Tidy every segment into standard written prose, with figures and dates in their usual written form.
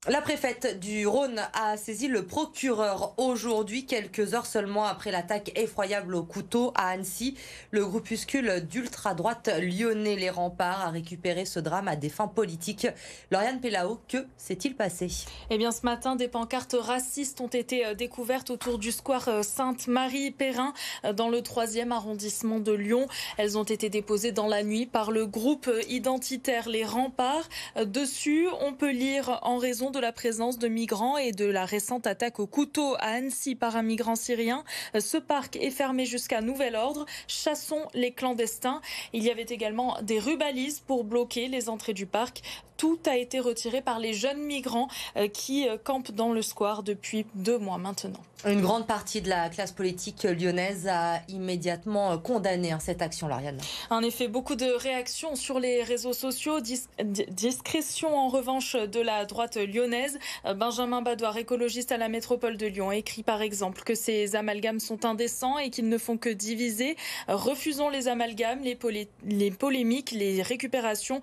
La préfète du Rhône a saisi le procureur aujourd'hui, quelques heures seulement après l'attaque effroyable au couteau à Annecy. Le groupuscule d'ultra-droite lyonnais Les Remparts a récupéré ce drame à des fins politiques. Lauriane Pellao, que s'est-il passé? Eh bien, ce matin, des pancartes racistes ont été découvertes autour du square Sainte-Marie-Perrin dans le 3e arrondissement de Lyon. Elles ont été déposées dans la nuit par le groupe identitaire Les Remparts. Dessus, on peut lire: en raison de la présence de migrants et de la récente attaque au couteau à Annecy par un migrant syrien, ce parc est fermé jusqu'à nouvel ordre. Chassons les clandestins. Il y avait également des rubalises pour bloquer les entrées du parc. Tout a été retiré par les jeunes migrants qui campent dans le square depuis 2 mois maintenant. Une grande partie de la classe politique lyonnaise a immédiatement condamné cette action, Lauriane. En effet, beaucoup de réactions sur les réseaux sociaux. Discrétion en revanche de la droite lyonnaise. Benjamin Badoir, écologiste à la métropole de Lyon, écrit par exemple que ces amalgames sont indécents et qu'ils ne font que diviser. Refusons les amalgames, les polémiques, les récupérations,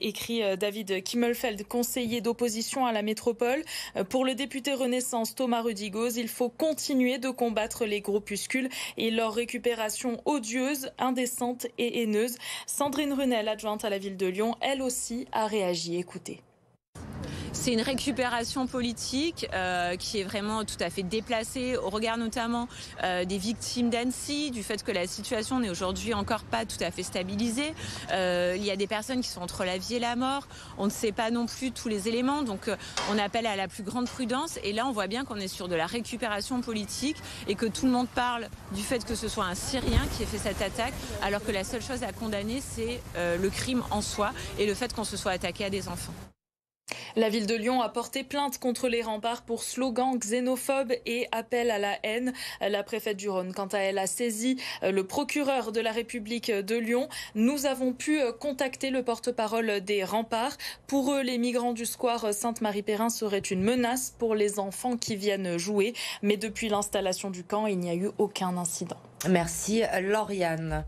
écrit David Kimmelfeld, conseiller d'opposition à la métropole. Pour le député Renaissance Thomas Rudigoz, il faut continuer de combattre les groupuscules et leur récupération odieuse, indécente et haineuse. Sandrine Runel, adjointe à la ville de Lyon, elle aussi a réagi. Écoutez. C'est une récupération politique qui est vraiment tout à fait déplacée au regard notamment des victimes d'Annecy, du fait que la situation n'est aujourd'hui encore pas tout à fait stabilisée. Il y a des personnes qui sont entre la vie et la mort. On ne sait pas non plus tous les éléments, donc on appelle à la plus grande prudence. Et là, on voit bien qu'on est sur de la récupération politique et que tout le monde parle du fait que ce soit un Syrien qui ait fait cette attaque, alors que la seule chose à condamner, c'est le crime en soi et le fait qu'on se soit attaqué à des enfants. La ville de Lyon a porté plainte contre les remparts pour slogans xénophobes et appel à la haine. La préfète du Rhône, quant à elle, a saisi le procureur de la République de Lyon. Nous avons pu contacter le porte-parole des remparts. Pour eux, les migrants du square Sainte-Marie-Perrin seraient une menace pour les enfants qui viennent jouer. Mais depuis l'installation du camp, il n'y a eu aucun incident. Merci, Lauriane.